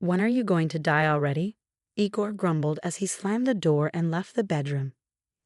When are you going to die already? Igor grumbled as he slammed the door and left the bedroom.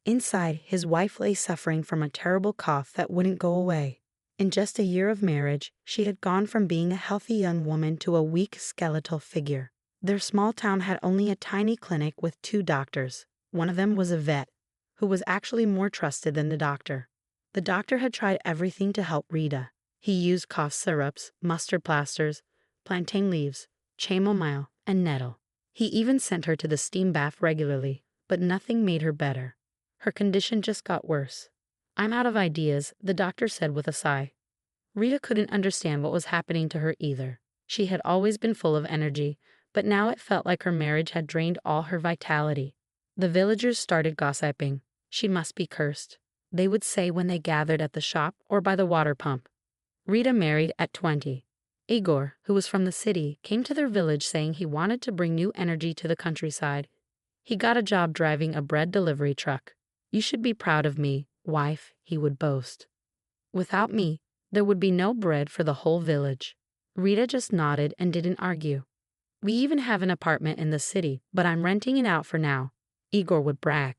Inside, his wife lay suffering from a terrible cough that wouldn't go away. In just a year of marriage, she had gone from being a healthy young woman to a weak skeletal figure. Their small town had only a tiny clinic with 2 doctors. One of them was a vet, who was actually more trusted than the doctor. The doctor had tried everything to help Rita. He used cough syrups, mustard plasters, plantain leaves, chamomile, and nettle. He even sent her to the steam bath regularly, but nothing made her better. Her condition just got worse. "I'm out of ideas," the doctor said with a sigh. Rita couldn't understand what was happening to her either. She had always been full of energy, but now it felt like her marriage had drained all her vitality. The villagers started gossiping. She must be cursed, they would say when they gathered at the shop or by the water pump. Rita married at 20. Igor, who was from the city, came to their village saying he wanted to bring new energy to the countryside. He got a job driving a bread delivery truck. "You should be proud of me, wife," he would boast. "Without me, there would be no bread for the whole village." Rita just nodded and didn't argue. "We even have an apartment in the city, but I'm renting it out for now," Igor would brag.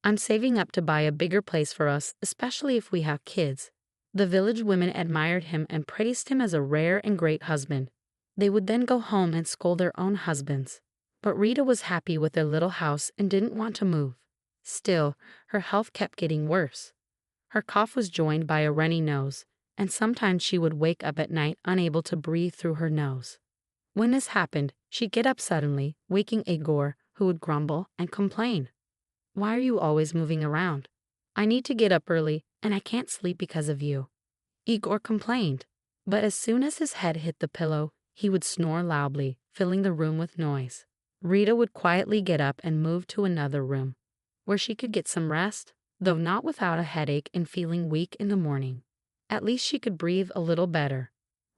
"I'm saving up to buy a bigger place for us, especially if we have kids." The village women admired him and praised him as a rare and great husband. They would then go home and scold their own husbands. But Rita was happy with their little house and didn't want to move. Still, her health kept getting worse. Her cough was joined by a runny nose, and sometimes she would wake up at night unable to breathe through her nose. When this happened, she'd get up suddenly, waking Igor, who would grumble and complain. "Why are you always moving around? I need to get up early, and I can't sleep because of you," Igor complained. But as soon as his head hit the pillow, he would snore loudly, filling the room with noise. Rita would quietly get up and move to another room, where she could get some rest, though not without a headache and feeling weak in the morning. At least she could breathe a little better.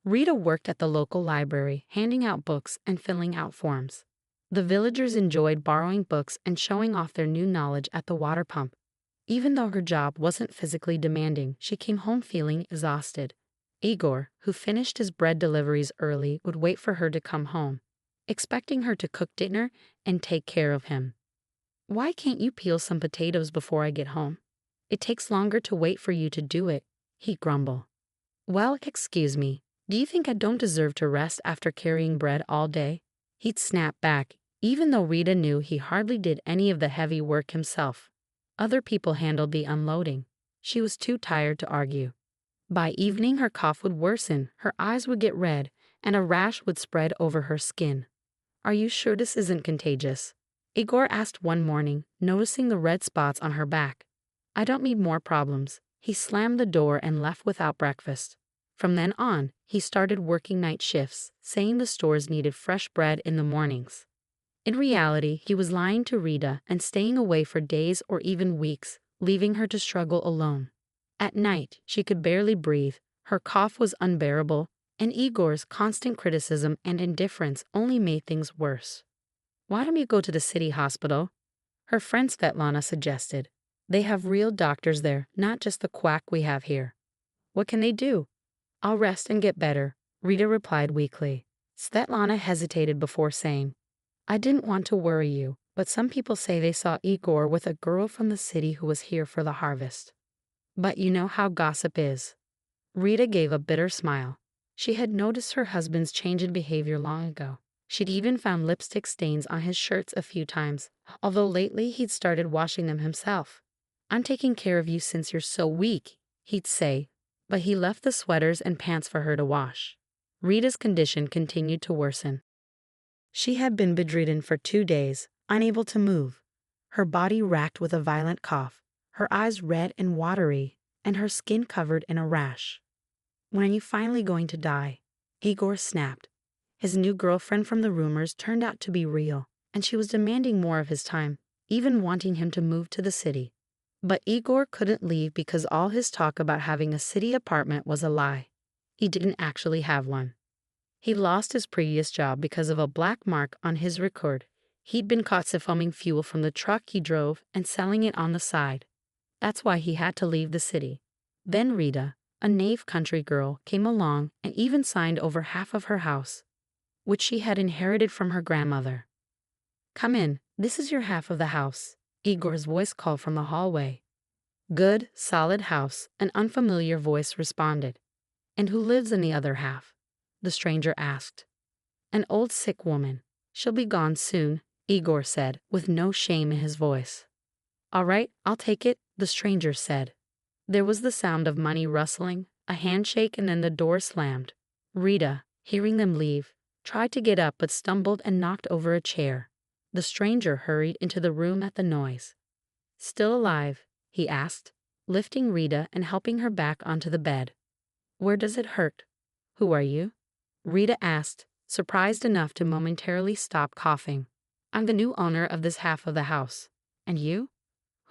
Rita worked at the local library, handing out books and filling out forms. The villagers enjoyed borrowing books and showing off their new knowledge at the water pump. Even though her job wasn't physically demanding, she came home feeling exhausted. Igor, who finished his bread deliveries early, would wait for her to come home, expecting her to cook dinner and take care of him. "Why can't you peel some potatoes before I get home? It takes longer to wait for you to do it," he'd grumble. "Well, excuse me, do you think I don't deserve to rest after carrying bread all day?" He'd snap back, even though Rita knew he hardly did any of the heavy work himself. Other people handled the unloading. She was too tired to argue. By evening, her cough would worsen, her eyes would get red, and a rash would spread over her skin. "Are you sure this isn't contagious?" Igor asked one morning, noticing the red spots on her back. "I don't need more problems." He slammed the door and left without breakfast. From then on, he started working night shifts, saying the stores needed fresh bread in the mornings. In reality, he was lying to Rita and staying away for days or even weeks, leaving her to struggle alone. At night, she could barely breathe, her cough was unbearable, and Igor's constant criticism and indifference only made things worse. "Why don't you go to the city hospital?" her friend Svetlana suggested. "They have real doctors there, not just the quack we have here." "What can they do?" "I'll rest and get better," Rita replied weakly. Svetlana hesitated before saying, "I didn't want to worry you, but some people say they saw Igor with a girl from the city who was here for the harvest. But you know how gossip is." Rita gave a bitter smile. She had noticed her husband's change in behavior long ago. She'd even found lipstick stains on his shirts a few times, although lately he'd started washing them himself. "I'm taking care of you since you're so weak," he'd say, but he left the sweaters and pants for her to wash. Rita's condition continued to worsen. She had been bedridden for 2 days, unable to move, her body racked with a violent cough, her eyes red and watery, and her skin covered in a rash. "When are you finally going to die?" Igor snapped. His new girlfriend from the rumors turned out to be real, and she was demanding more of his time, even wanting him to move to the city. But Igor couldn't leave because all his talk about having a city apartment was a lie. He didn't actually have one. He lost his previous job because of a black mark on his record. He'd been caught siphonning fuel from the truck he drove and selling it on the side. That's why he had to leave the city. Then Rita, a naive country girl, came along and even signed over half of her house. which she had inherited from her grandmother. "Come in, this is your half of the house," Igor's voice called from the hallway. "Good, solid house," an unfamiliar voice responded. "And who lives in the other half?" the stranger asked. "An old sick woman. She'll be gone soon," Igor said, with no shame in his voice. "All right, I'll take it," the stranger said. There was the sound of money rustling, a handshake, and then the door slammed. Rita, hearing them leave, tried to get up but stumbled and knocked over a chair. The stranger hurried into the room at the noise. "Still alive?" he asked, lifting Rita and helping her back onto the bed. "Where does it hurt?" "Who are you?" Rita asked, surprised enough to momentarily stop coughing. "I'm the new owner of this half of the house." "And you?"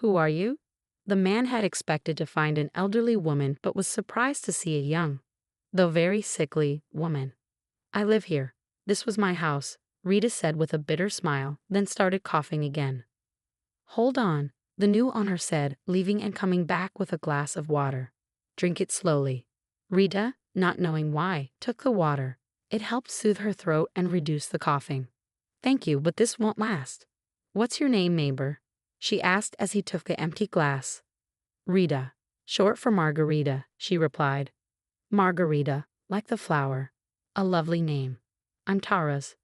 "Who are you?" The man had expected to find an elderly woman but was surprised to see a young, though very sickly, woman. "I live here. This was my house," Rita said with a bitter smile, then started coughing again. "Hold on," the new owner said, leaving and coming back with a glass of water. "Drink it slowly." Rita, not knowing why, took the water. It helped soothe her throat and reduce the coughing. "Thank you, but this won't last." "What's your name, neighbor?" she asked as he took the empty glass. "Rita, short for Margarita," she replied. "Margarita, like the flower. A lovely name. I'm Taras."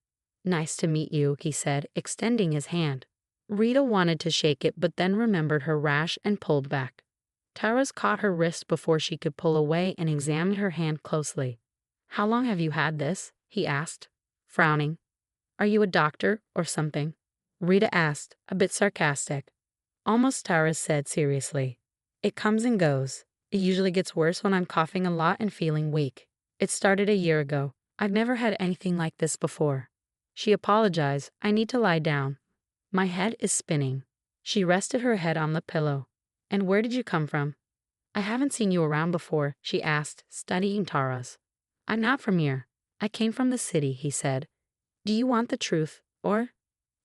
"Nice to meet you," he said, extending his hand. Rita wanted to shake it but then remembered her rash and pulled back. Taras caught her wrist before she could pull away and examined her hand closely. "How long have you had this?" he asked, frowning. "Are you a doctor or something?" Rita asked, a bit sarcastic. "Almost," Taras said seriously. "It comes and goes. It usually gets worse when I'm coughing a lot and feeling weak. It started a year ago. I've never had anything like this before." She apologized. "I need to lie down. My head is spinning." She rested her head on the pillow. "And where did you come from?" "I haven't seen you around before," she asked, studying Taras. "I'm not from here. I came from the city," he said. "Do you want the truth, or?"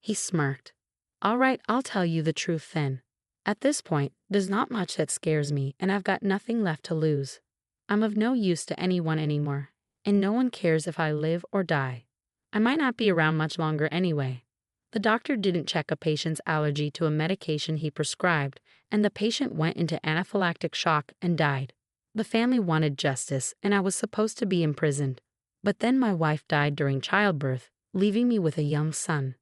He smirked. "All right, I'll tell you the truth then. At this point, there's not much that scares me, and I've got nothing left to lose. I'm of no use to anyone anymore, and no one cares if I live or die. I might not be around much longer anyway." The doctor didn't check a patient's allergy to a medication he prescribed, and the patient went into anaphylactic shock and died. The family wanted justice, and I was supposed to be imprisoned. But then my wife died during childbirth, leaving me with a young son.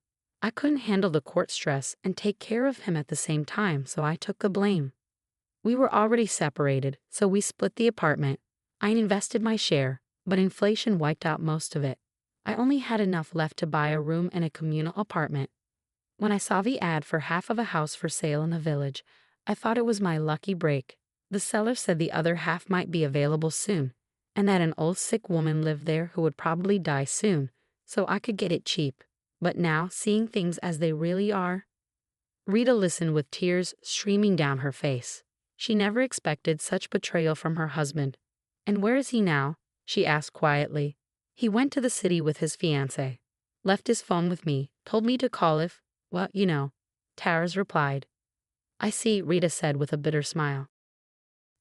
I couldn't handle the court stress and take care of him at the same time, so I took the blame. We were already separated, so we split the apartment. I invested my share, but inflation wiped out most of it. I only had enough left to buy a room in a communal apartment. When I saw the ad for half of a house for sale in the village, I thought it was my lucky break. The seller said the other half might be available soon, and that an old sick woman lived there who would probably die soon, so I could get it cheap. But now, seeing things as they really are... Rita listened with tears streaming down her face. She never expected such betrayal from her husband. "And where is he now?" she asked quietly. "He went to the city with his fiancée. Left his phone with me, told me to call if, well, you know," Taras replied. "I see," Rita said with a bitter smile.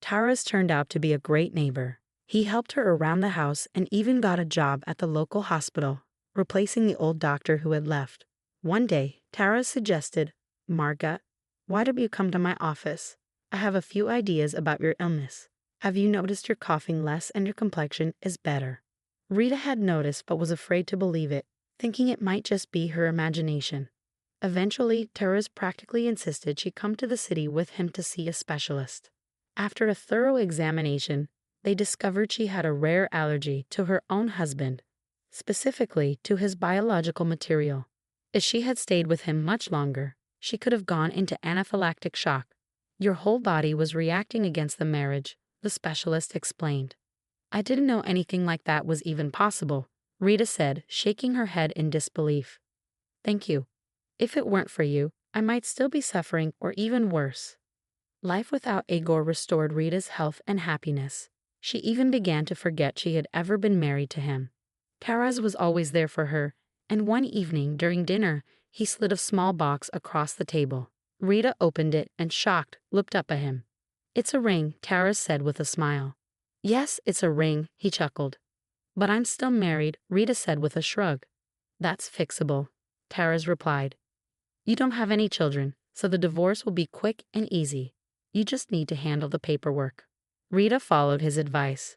Taras turned out to be a great neighbor. He helped her around the house and even got a job at the local hospital, replacing the old doctor who had left. One day, Taras suggested, "Marga, why don't you come to my office? I have a few ideas about your illness. Have you noticed you're coughing less and your complexion is better?" Rita had noticed but was afraid to believe it, thinking it might just be her imagination. Eventually, Taras practically insisted she come to the city with him to see a specialist. After a thorough examination, they discovered she had a rare allergy to her own husband, specifically to his biological material. If she had stayed with him much longer, she could have gone into anaphylactic shock. "Your whole body was reacting against the marriage," the specialist explained. "I didn't know anything like that was even possible," Rita said, shaking her head in disbelief. "Thank you. If it weren't for you, I might still be suffering or even worse." Life without Igor restored Rita's health and happiness. She even began to forget she had ever been married to him. Taras was always there for her, and one evening during dinner, he slid a small box across the table. Rita opened it and, shocked, looked up at him. "It's a ring," Taras said with a smile. "Yes, it's a ring," he chuckled. "But I'm still married," Rita said with a shrug. That's fixable, Tara's replied. You don't have any children, so the divorce will be quick and easy. You just need to handle the paperwork. Rita followed his advice.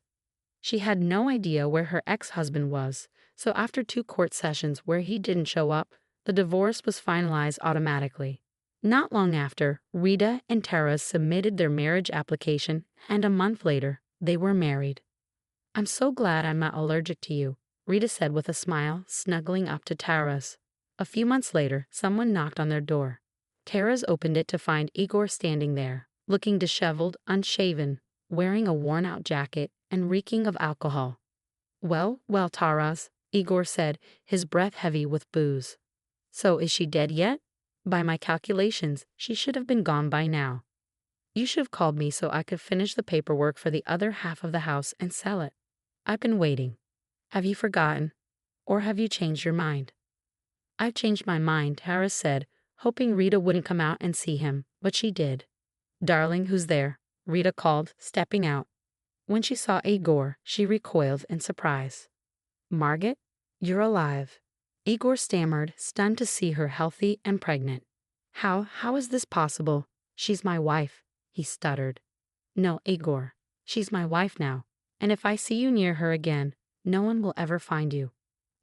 She had no idea where her ex-husband was, so after 2 court sessions where he didn't show up, the divorce was finalized automatically. Not long after, Rita and Tara submitted their marriage application, and a month later, they were married. I'm so glad I'm not allergic to you, Rita said with a smile, snuggling up to Tara's. A few months later, someone knocked on their door. Tara's opened it to find Igor standing there, looking disheveled, unshaven, wearing a worn-out jacket, and reeking of alcohol. Well, Taras, Igor said, his breath heavy with booze. So is she dead yet? By my calculations, she should have been gone by now. You should have called me so I could finish the paperwork for the other half of the house and sell it. I've been waiting. Have you forgotten? Or have you changed your mind? I've changed my mind, Tara said, hoping Rita wouldn't come out and see him, but she did. Darling, who's there? Rita called, stepping out. When she saw Igor, she recoiled in surprise. Margaret, you're alive. Igor stammered, stunned to see her healthy and pregnant. How is this possible? She's my wife, he stuttered. No, Igor, she's my wife now, and if I see you near her again, no one will ever find you.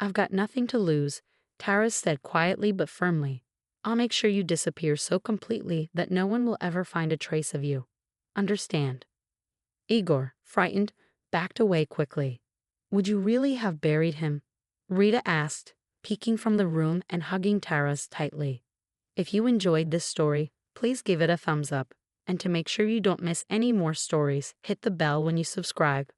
I've got nothing to lose, Tara said quietly but firmly. I'll make sure you disappear so completely that no one will ever find a trace of you. Understand? Igor, frightened, backed away quickly. Would you really have buried him? Rita asked, peeking from the room and hugging Tara's tightly. If you enjoyed this story, please give it a thumbs up, and to make sure you don't miss any more stories, hit the bell when you subscribe.